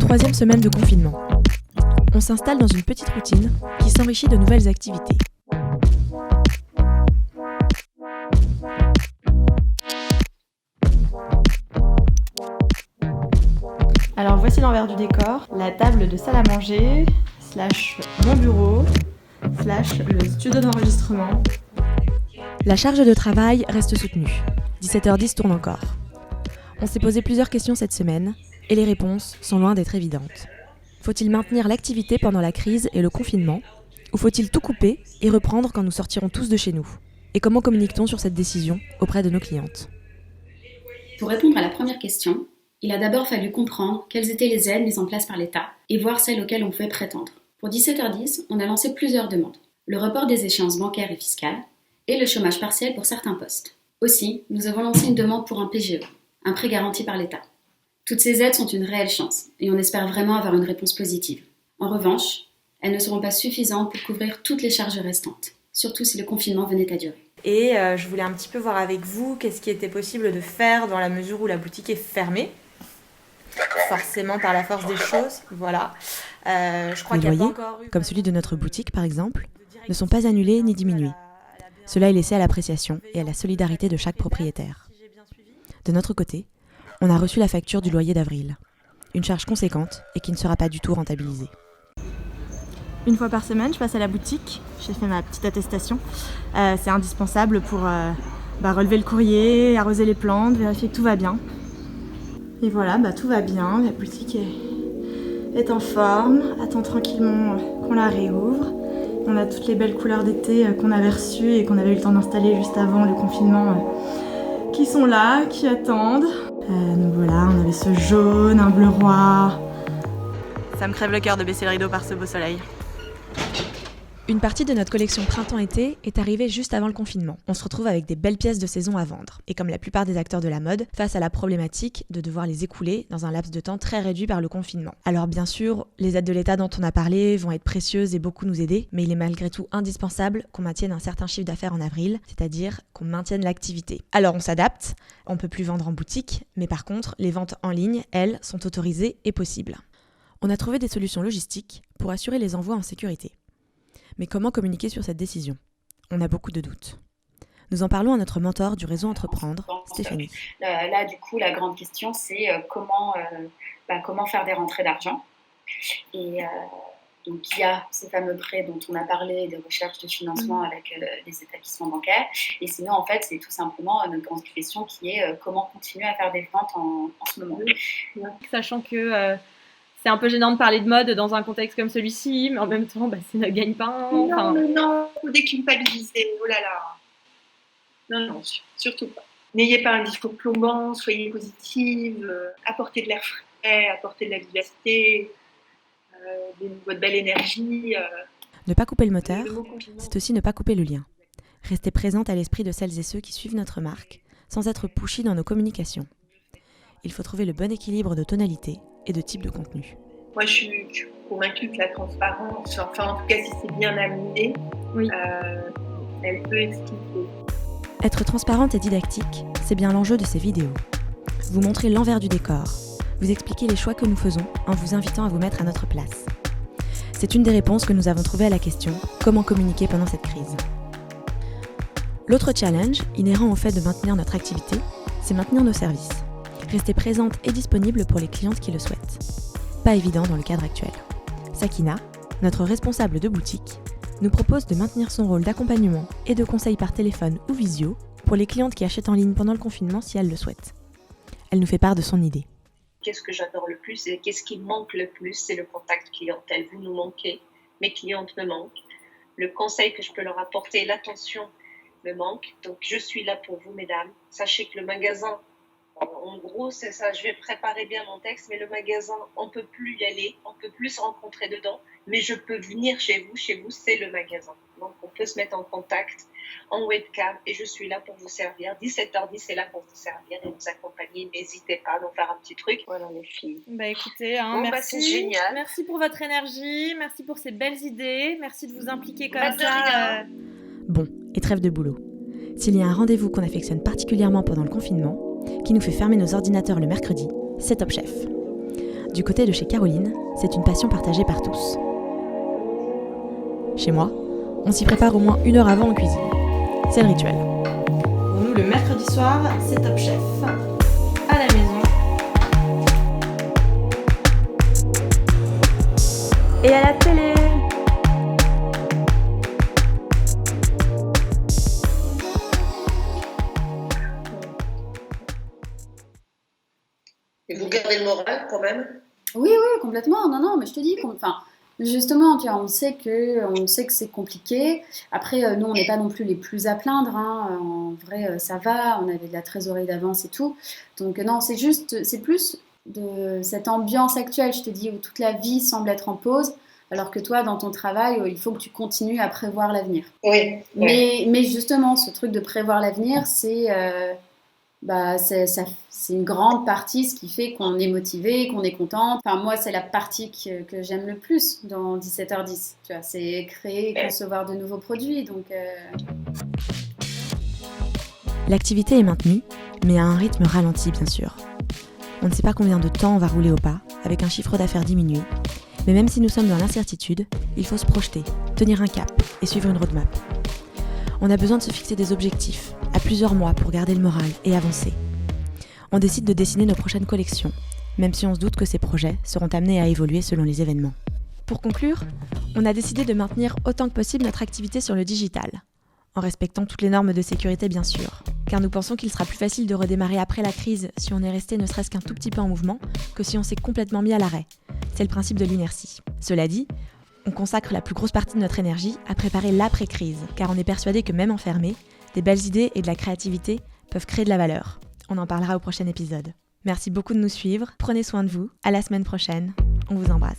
Troisième semaine de confinement. On s'installe dans une petite routine qui s'enrichit de nouvelles activités. Alors voici l'envers du décor, la table de salle à manger, / mon bureau, / le studio d'enregistrement. La charge de travail reste soutenue. 17h10 tourne encore. On s'est posé plusieurs questions cette semaine et les réponses sont loin d'être évidentes. Faut-il maintenir l'activité pendant la crise et le confinement ou faut-il tout couper et reprendre quand nous sortirons tous de chez nous ? Et comment communique-t-on sur cette décision auprès de nos clientes ? Pour répondre à la première question, il a d'abord fallu comprendre quelles étaient les aides mises en place par l'État et voir celles auxquelles on pouvait prétendre. Pour 17h10, on a lancé plusieurs demandes. Le report des échéances bancaires et fiscales et le chômage partiel pour certains postes. Aussi, nous avons lancé une demande pour un PGE, un prêt garanti par l'État. Toutes ces aides sont une réelle chance et on espère vraiment avoir une réponse positive. En revanche, elles ne seront pas suffisantes pour couvrir toutes les charges restantes, surtout si le confinement venait à durer. Et je voulais un petit peu voir avec vous qu'est-ce qui était possible de faire dans la mesure où la boutique est fermée. Forcément par la force des choses, voilà. Je crois les loyers, comme celui de notre boutique par exemple, ne sont pas annulés ni diminués. Cela est laissé à l'appréciation et à la solidarité de chaque propriétaire. De notre côté, on a reçu la facture du loyer d'avril. Une charge conséquente et qui ne sera pas du tout rentabilisée. Une fois par semaine, je passe à la boutique, j'ai fait ma petite attestation. C'est indispensable pour relever le courrier, arroser les plantes, vérifier que tout va bien. Et voilà, tout va bien, la boutique est en forme, attend tranquillement qu'on la réouvre. On a toutes les belles couleurs d'été qu'on avait reçues et qu'on avait eu le temps d'installer juste avant le confinement qui sont là, qui attendent. Donc voilà, on avait ce jaune, un bleu roi. Ça me crève le cœur de baisser le rideau par ce beau soleil. Une partie de notre collection printemps-été est arrivée juste avant le confinement. On se retrouve avec des belles pièces de saison à vendre. Et comme la plupart des acteurs de la mode, face à la problématique de devoir les écouler dans un laps de temps très réduit par le confinement. Alors bien sûr, les aides de l'État dont on a parlé vont être précieuses et beaucoup nous aider, mais il est malgré tout indispensable qu'on maintienne un certain chiffre d'affaires en avril, c'est-à-dire qu'on maintienne l'activité. Alors on s'adapte, on ne peut plus vendre en boutique, mais par contre, les ventes en ligne, elles, sont autorisées et possibles. On a trouvé des solutions logistiques pour assurer les envois en sécurité. Mais comment communiquer sur cette décision ? On a beaucoup de doutes. Nous en parlons à notre mentor du réseau Entreprendre, Stéphanie. Là, du coup, la grande question, c'est comment faire des rentrées d'argent. Et donc, il y a ces fameux prêts dont on a parlé, des recherches de financement avec les établissements bancaires. Et sinon, en fait, c'est tout simplement notre grande question qui est comment continuer à faire des ventes en ce moment. Sachant que... c'est un peu gênant de parler de mode dans un contexte comme celui-ci, mais en même temps, c'est notre gagne-pain. Non, faut déculpabiliser, oh là là. Non, surtout pas. N'ayez pas un discours plombant, soyez positive, apportez de l'air frais, apportez de la vivacité, votre belle énergie. Ne pas couper le moteur, c'est aussi ne pas couper le lien. Rester présente à l'esprit de celles et ceux qui suivent notre marque, sans être pushy dans nos communications. Il faut trouver le bon équilibre de tonalité et de type de contenu. Moi, je suis convaincue que la transparence, enfin en tout cas si c'est bien amené, elle peut expliquer. Être transparente et didactique, c'est bien l'enjeu de ces vidéos. Vous montrez l'envers du décor, vous expliquez les choix que nous faisons en vous invitant à vous mettre à notre place. C'est une des réponses que nous avons trouvées à la question « Comment communiquer pendant cette crise ?» L'autre challenge, inhérent au fait de maintenir notre activité, c'est maintenir nos services. Rester présente et disponible pour les clientes qui le souhaitent. Pas évident dans le cadre actuel. Sakina, notre responsable de boutique, nous propose de maintenir son rôle d'accompagnement et de conseil par téléphone ou visio pour les clientes qui achètent en ligne pendant le confinement si elles le souhaitent. Elle nous fait part de son idée. Qu'est-ce que j'adore le plus et qu'est-ce qui me manque le plus, c'est le contact clientèle. Vous nous manquez, mes clientes me manquent. Le conseil que je peux leur apporter, l'attention me manque. Donc je suis là pour vous, mesdames. Sachez que le magasin, en gros, c'est ça, je vais préparer bien mon texte, mais le magasin, on ne peut plus y aller, on ne peut plus se rencontrer dedans, mais je peux venir chez vous, c'est le magasin. Donc, on peut se mettre en contact, en webcam, et je suis là pour vous servir. 17h10, c'est là pour vous servir et vous accompagner. N'hésitez pas à nous faire un petit truc. Voilà, les filles. Écoutez, merci. C'est génial. Merci pour votre énergie, merci pour ces belles idées, merci de vous impliquer comme ça. Bon, et trêve de boulot. S'il y a un rendez-vous qu'on affectionne particulièrement pendant le confinement, qui nous fait fermer nos ordinateurs le mercredi, c'est Top Chef. Du côté de chez Caroline, c'est une passion partagée par tous. Chez moi, on s'y prépare au moins 1 heure avant en cuisine. C'est le rituel. Pour nous, le mercredi soir, c'est Top Chef. À la maison. Et à la télé. Et vous gardez le moral quand même? Oui, complètement. Non, mais je te dis, justement, tu vois, on sait que c'est compliqué. Après, nous, on n'est pas non plus les plus à plaindre, hein. En vrai, ça va. On avait de la trésorerie d'avance et tout. Donc non, c'est plus de cette ambiance actuelle, je te dis, où toute la vie semble être en pause, alors que toi, dans ton travail, il faut que tu continues à prévoir l'avenir. Oui. Mais justement, ce truc de prévoir l'avenir, c'est une grande partie, ce qui fait qu'on est motivé, qu'on est content. Enfin, moi, c'est la partie que j'aime le plus dans 17h10. Tu vois, c'est créer, concevoir de nouveaux produits. Donc, L'activité est maintenue, mais à un rythme ralenti, bien sûr. On ne sait pas combien de temps on va rouler au pas, avec un chiffre d'affaires diminué. Mais même si nous sommes dans l'incertitude, il faut se projeter, tenir un cap et suivre une roadmap. On a besoin de se fixer des objectifs, à plusieurs mois pour garder le moral et avancer. On décide de dessiner nos prochaines collections, même si on se doute que ces projets seront amenés à évoluer selon les événements. Pour conclure, on a décidé de maintenir autant que possible notre activité sur le digital, en respectant toutes les normes de sécurité bien sûr, car nous pensons qu'il sera plus facile de redémarrer après la crise si on est resté ne serait-ce qu'un tout petit peu en mouvement que si on s'est complètement mis à l'arrêt. C'est le principe de l'inertie. Cela dit, on consacre la plus grosse partie de notre énergie à préparer l'après-crise, car on est persuadé que même enfermé, des belles idées et de la créativité peuvent créer de la valeur. On en parlera au prochain épisode. Merci beaucoup de nous suivre, prenez soin de vous, à la semaine prochaine, on vous embrasse.